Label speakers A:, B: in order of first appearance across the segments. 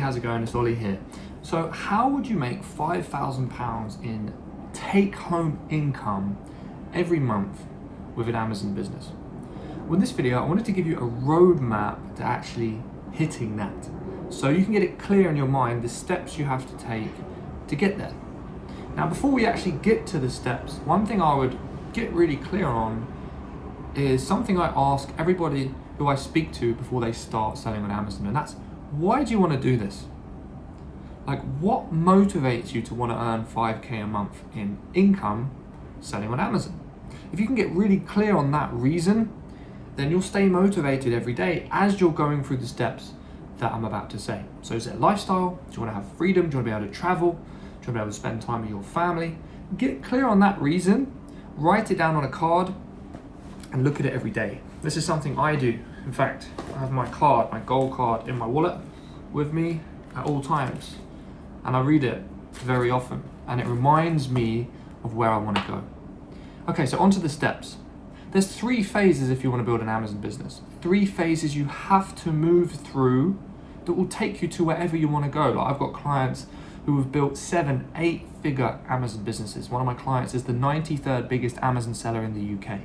A: how's it going? It's Ollie here. So how would you make £5,000 in take-home income every month with an Amazon business? Well, in this video, I wanted to give you a roadmap to actually hitting that. So you can get it clear in your mind, the steps you have to take to get there. Now, before we actually get to the steps, one thing I would get really clear on is something I ask everybody who I speak to before they start selling on Amazon, and that's, why do you want to do this? Like, what motivates you to want to earn 5K a month in income selling on Amazon? If you can get really clear on that reason, then you'll stay motivated every day as you're going through the steps that I'm about to say. So is it a lifestyle? Do you want to have freedom? Do you want to be able to travel? Do you want to be able to spend time with your family? Get clear on that reason, write it down on a card, and look at it every day. This is something I do. In fact, I have my card, my goal card, in my wallet with me at all times. And I read it very often, and it reminds me of where I want to go. Okay, so onto the steps. There's 3 phases if you want to build an Amazon business. 3 phases you have to move through that will take you to wherever you want to go. Like, I've got clients who have built 7, 8-figure Amazon businesses. One of my clients is the 93rd biggest Amazon seller in the UK.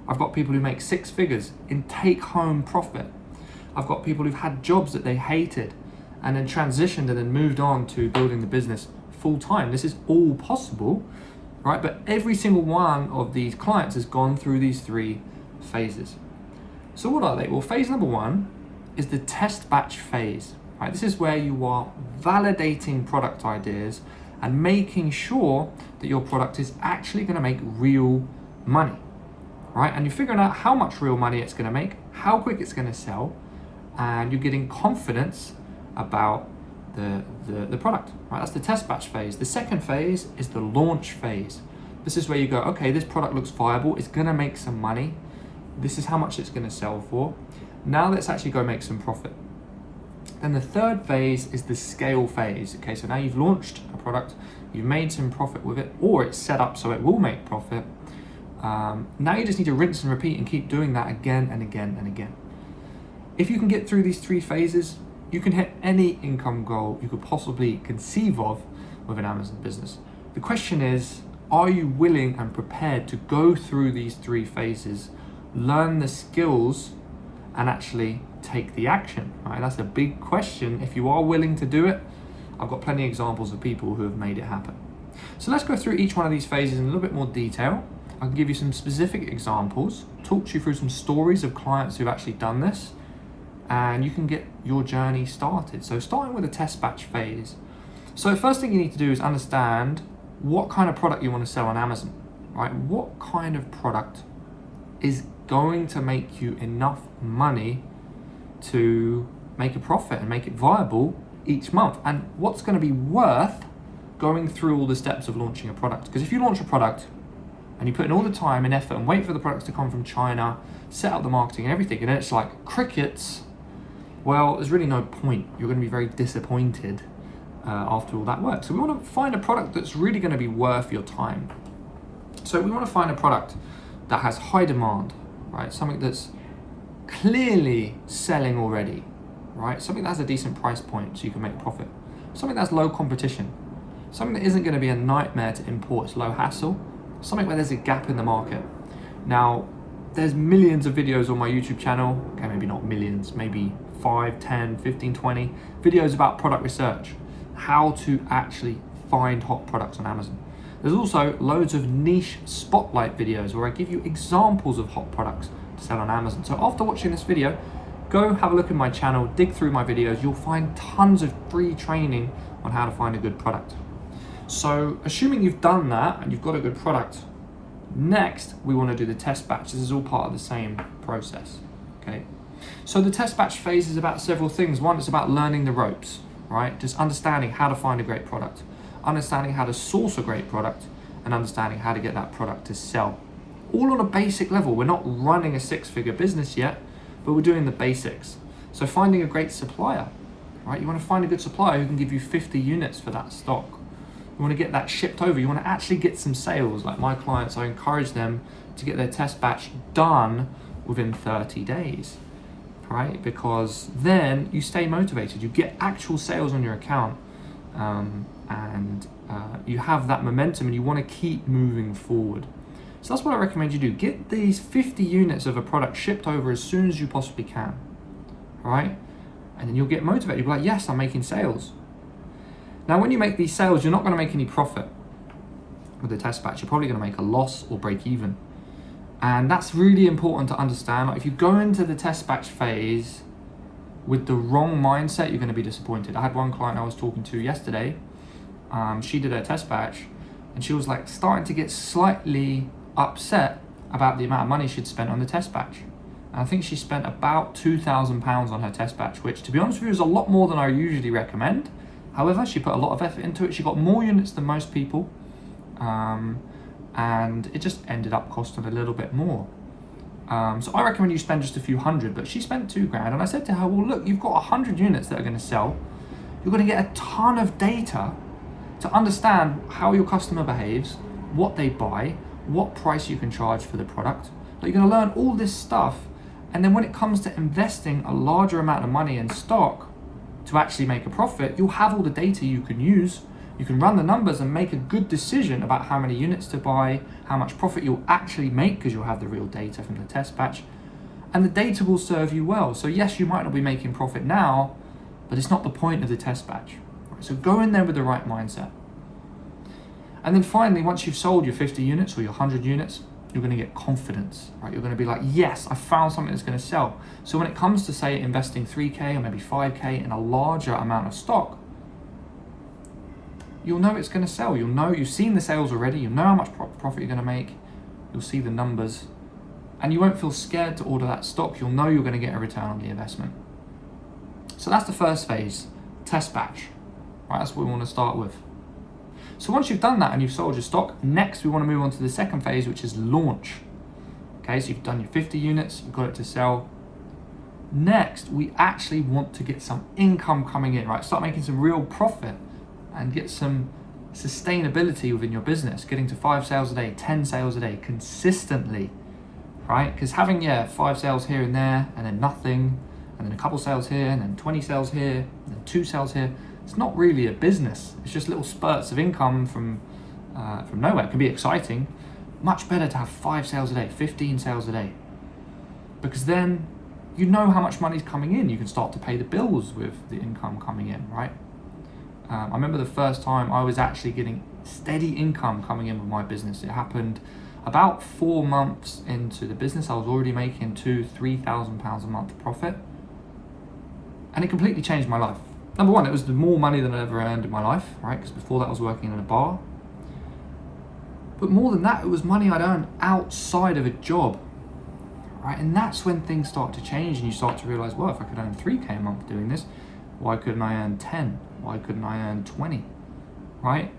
A: I've got people who make 6 figures in take-home profit. I've got people who've had jobs that they hated and then transitioned and then moved on to building the business full-time. This is all possible, right? But every single one of these clients has gone through these 3 phases. So what are they? Well, phase number 1 is the test batch phase, right? This is where you are validating product ideas and making sure that your product is actually going to make real money. Right? And you're figuring out how much real money it's going to make, how quick it's going to sell, and you're getting confidence about the product. Right? That's the test batch phase. The second phase is the launch phase. This is where you go, okay, this product looks viable, it's going to make some money, this is how much it's going to sell for. Now let's actually go make some profit. Then the third phase is the scale phase. Okay, so now you've launched a product, you've made some profit with it, or it's set up so it will make profit. Now you just need to rinse and repeat and keep doing that again and again and again. If you can get through these 3 phases, you can hit any income goal you could possibly conceive of with an Amazon business. The question is, are you willing and prepared to go through these 3 phases, learn the skills, and actually take the action? Right? That's a big question. If you are willing to do it, I've got plenty of examples of people who have made it happen. So let's go through each one of these phases in a little bit more detail. I can give you some specific examples, talk to you through some stories of clients who've actually done this, and you can get your journey started. So starting with the test batch phase. So the first thing you need to do is understand what kind of product you want to sell on Amazon, right? What kind of product is going to make you enough money to make a profit and make it viable each month? And what's going to be worth going through all the steps of launching a product? Because if you launch a product and you put in all the time and effort and wait for the products to come from China, set up the marketing and everything, and then it's like crickets, well, there's really no point. You're going to be very disappointed after all that work. So we want to find a product that's really going to be worth your time. So we want to find a product that has high demand, right? Something that's clearly selling already, right? Something that has a decent price point so you can make a profit. Something that's low competition. Something that isn't going to be a nightmare to import, it's low hassle. Something where there's a gap in the market. Now, there's millions of videos on my YouTube channel, okay, maybe not millions, maybe 5, 10, 15, 20 videos about product research, how to actually find hot products on Amazon. There's also loads of niche spotlight videos where I give you examples of hot products to sell on Amazon. So after watching this video, go have a look in my channel, dig through my videos, you'll find tons of free training on how to find a good product. So assuming you've done that and you've got a good product, next we want to do the test batch. This is all part of the same process, okay? So the test batch phase is about several things. One, it's about learning the ropes, right? Just understanding how to find a great product, understanding how to source a great product, and understanding how to get that product to sell. All on a basic level. We're not running a 6-figure business yet, but we're doing the basics. So finding a great supplier, right? You want to find a good supplier who can give you 50 units for that stock. You want to get that shipped over. You want to actually get some sales. Like my clients, I encourage them to get their test batch done within 30 days. right? Because then you stay motivated, you get actual sales on your account, and you have that momentum and you want to keep moving forward. So that's what I recommend you do. Get these 50 units of a product shipped over as soon as you possibly can, right? And then you'll get motivated. You'll be like, yes, I'm making sales. Now, when you make these sales, you're not going to make any profit with the test batch. You're probably going to make a loss or break even. And that's really important to understand. Like, if you go into the test batch phase with the wrong mindset, you're going to be disappointed. I had one client I was talking to yesterday. She did her test batch and she was like starting to get slightly upset about the amount of money she'd spent on the test batch. And I think she spent about £2,000 on her test batch, which, to be honest with you, is a lot more than I usually recommend. However, she put a lot of effort into it. She got more units than most people. And it just ended up costing a little bit more. So I recommend you spend just a few hundred, but she spent £2,000. And I said to her, well, look, you've got 100 units that are going to sell. You're going to get a ton of data to understand how your customer behaves, what they buy, what price you can charge for the product. Like, you're going to learn all this stuff. And then when it comes to investing a larger amount of money in stock to actually make a profit, you'll have all the data you can use. You can run the numbers and make a good decision about how many units to buy, how much profit you'll actually make, because you'll have the real data from the test batch. And the data will serve you well. So yes, you might not be making profit now, but it's not the point of the test batch. So go in there with the right mindset. And then finally, once you've sold your 50 units or your 100 units, you're going to get confidence, right? You're going to be like, yes, I found something that's going to sell. So when it comes to, say, investing 3K or maybe 5K in a larger amount of stock, you'll know it's going to sell. You'll know, you've seen the sales already. You know how much profit you're going to make. You'll see the numbers. And you won't feel scared to order that stock. You'll know you're going to get a return on the investment. So that's the first phase, test batch. Right, that's what we want to start with. So once you've done that and you've sold your stock, next we want to move on to the second phase, which is launch. Okay, so you've done your 50 units, you've got it to sell. Next, we actually want to get some income coming in, right? Start making some real profit and get some sustainability within your business, getting to 5 sales a day, 10 sales a day consistently, right? Because having 5 sales here and there and then nothing, and then a couple sales here and then 20 sales here and then 2 sales here, it's not really a business. It's just little spurts of income from nowhere. It can be exciting. Much better to have 5 sales a day, 15 sales a day, because then you know how much money's coming in. You can start to pay the bills with the income coming in, right? I remember the first time I was actually getting steady income coming in with my business. It happened about 4 months into the business. I was already making £2,000-3,000 a month profit, and it completely changed my life. Number one, it was the more money than I ever earned in my life, right? Because before that I was working in a bar. But more than that, it was money I'd earned outside of a job, right? And that's when things start to change and you start to realize, well, if I could earn 3K a month doing this, why couldn't I earn 10? Why couldn't I earn 20, right?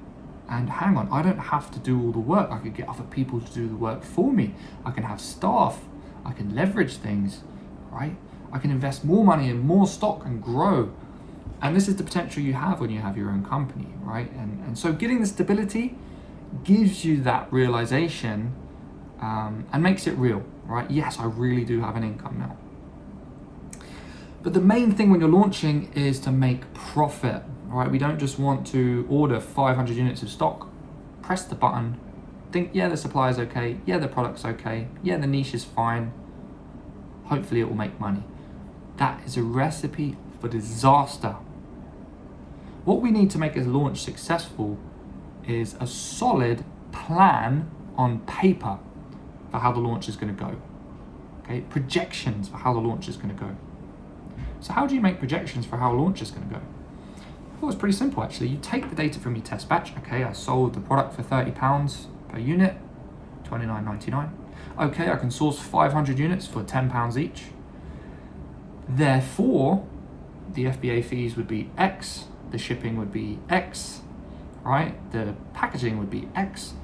A: And hang on, I don't have to do all the work. I could get other people to do the work for me. I can have staff. I can leverage things, right? I can invest more money in more stock and grow. And this is the potential you have when you have your own company, right? And so getting the stability gives you that realization and makes it real, right? Yes, I really do have an income now. But the main thing when you're launching is to make profit, right? We don't just want to order 500 units of stock, press the button, think, yeah, the supply is okay, yeah, the product's okay, yeah, the niche is fine, hopefully it will make money. That is a recipe for disaster. What we need to make a launch successful is a solid plan on paper for how the launch is going to go. Okay, projections for how the launch is going to go. So how do you make projections for how a launch is going to go? Well, it's pretty simple actually. You take the data from your test batch. Okay, I sold the product for £30 per unit, $29.99. Okay, I can source 500 units for £10 each. Therefore, the FBA fees would be X, the shipping would be X, right? The packaging would be X.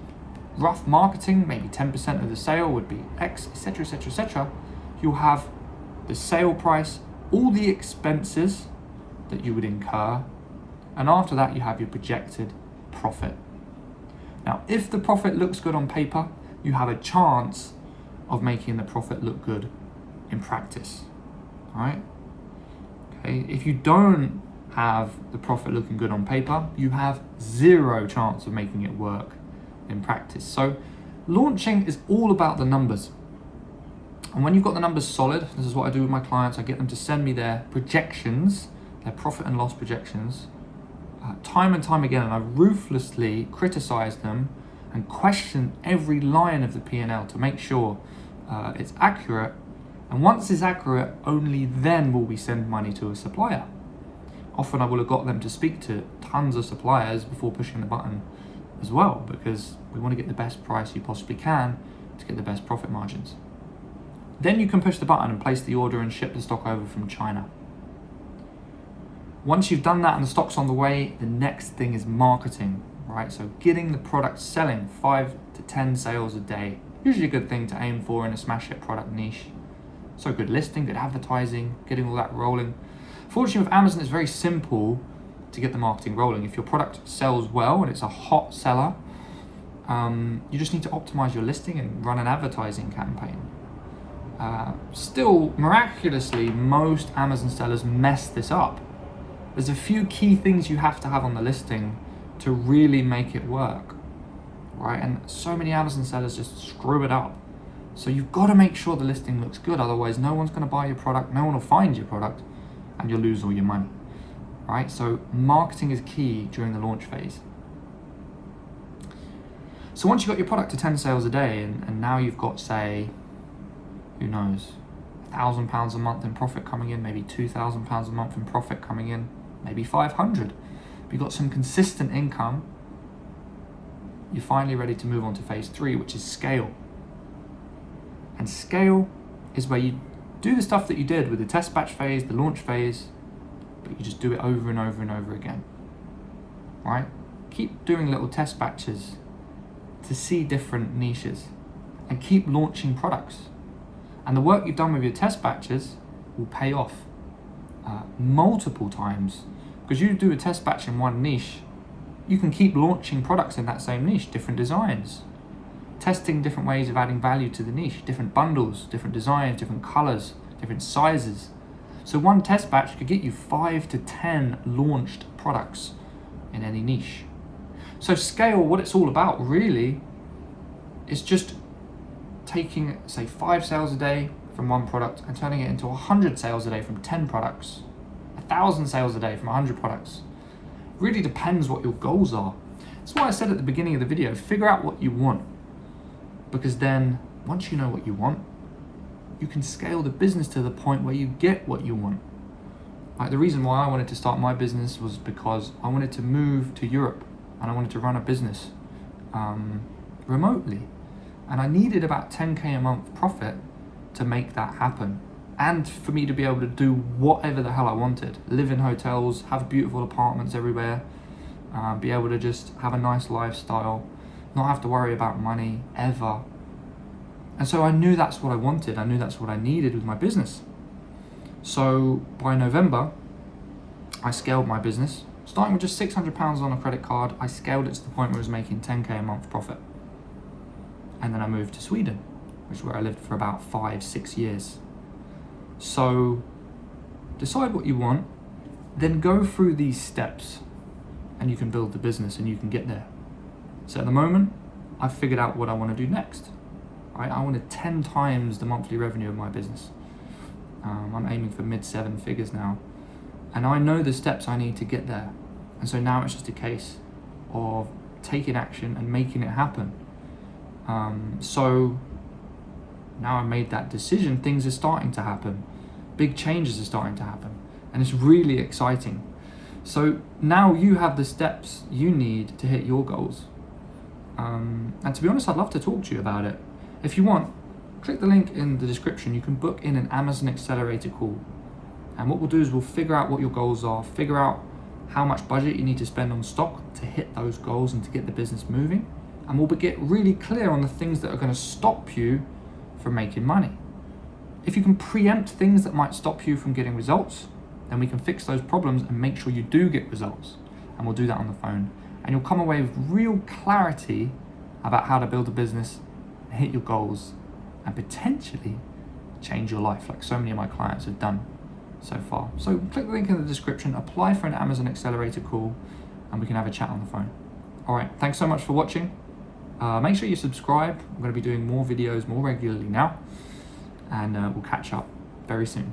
A: Rough marketing, maybe 10% of the sale would be X, etc., etc., etc. You'll have the sale price, all the expenses that you would incur, and after that you have your projected profit. Now, if the profit looks good on paper, you have a chance of making the profit look good in practice. right? Okay, if you don't have the profit looking good on paper, you have zero chance of making it work in practice. So launching is all about the numbers. And when you've got the numbers solid, this is what I do with my clients. I get them to send me their projections, their profit and loss projections, time and time again, and I ruthlessly criticize them and question every line of the P&L to make sure it's accurate. And once it's accurate, only then will we send money to a supplier. Often I will have got them to speak to tons of suppliers before pushing the button as well, because we want to get the best price you possibly can to get the best profit margins. Then you can push the button and place the order and ship the stock over from China. Once you've done that and the stock's on the way, the next thing is marketing, right? So getting the product selling, 5 to 10 sales a day. Usually a good thing to aim for in a smash hit product niche. So good listing, good advertising, getting all that rolling. Fortunately with Amazon, it's very simple to get the marketing rolling. If your product sells well and it's a hot seller, you just need to optimize your listing and run an advertising campaign. Still, miraculously, most Amazon sellers mess this up. There's a few key things you have to have on the listing to really make it work, right? And so many Amazon sellers just screw it up. So you've got to make sure the listing looks good, otherwise no one's going to buy your product, no one will find your product, and you'll lose all your money, right? So marketing is key during the launch phase. So once you've got your product to 10 sales a day, and now you've got, say, who knows, £1,000 a month in profit coming in, maybe £2,000 a month in profit coming in, maybe 500. You've got some consistent income, you're finally ready to move on to phase 3, which is scale. And scale is where you do the stuff that you did with the test batch phase, the launch phase, but you just do it over and over and over again, right? Keep doing little test batches to see different niches and keep launching products. And the work you've done with your test batches will pay off multiple times, because you do a test batch in one niche, you can keep launching products in that same niche, different designs, testing different ways of adding value to the niche, different bundles, different designs, different colors, different sizes. So one test batch could get you 5 to 10 launched products in any niche. So scale, what it's all about really is just taking, say, 5 sales a day from one product and turning it into 100 sales a day from 10 products, 1,000 sales a day from 100 products. It really depends what your goals are. That's why I said at the beginning of the video, figure out what you want, because then once you know what you want, you can scale the business to the point where you get what you want. Like, the reason why I wanted to start my business was because I wanted to move to Europe and I wanted to run a business remotely. And I needed about 10K a month profit to make that happen. And for me to be able to do whatever the hell I wanted. Live in hotels, have beautiful apartments everywhere, be able to just have a nice lifestyle, not have to worry about money ever. And so I knew that's what I wanted. I knew that's what I needed with my business. So by November, I scaled my business. Starting with just £600 on a credit card, I scaled it to the point where I was making 10K a month profit. And then I moved to Sweden, which is where I lived for about 5-6 years. So decide what you want, then go through these steps and you can build the business and you can get there. So at the moment, I've figured out what I want to do next. Right? I want to 10 times the monthly revenue of my business. I'm aiming for mid-7 figures now. And I know the steps I need to get there. And so now it's just a case of taking action and making it happen. So now I made that decision, things are starting to happen. Big changes are starting to happen. And it's really exciting. So now you have the steps you need to hit your goals. And to be honest, I'd love to talk to you about it. If you want, click the link in the description. You can book in an Amazon Accelerator call. And what we'll do is we'll figure out what your goals are, figure out how much budget you need to spend on stock to hit those goals and to get the business moving. And we'll get really clear on the things that are going to stop you from making money. If you can preempt things that might stop you from getting results, then we can fix those problems and make sure you do get results. And we'll do that on the phone. And you'll come away with real clarity about how to build a business, hit your goals, and potentially change your life like so many of my clients have done. so far. So click the link in the description, apply for an Amazon Accelerator call, and we can have a chat on the phone. All right, thanks so much for watching. Make sure you subscribe. I'm going to be doing more videos more regularly now, and we'll catch up very soon.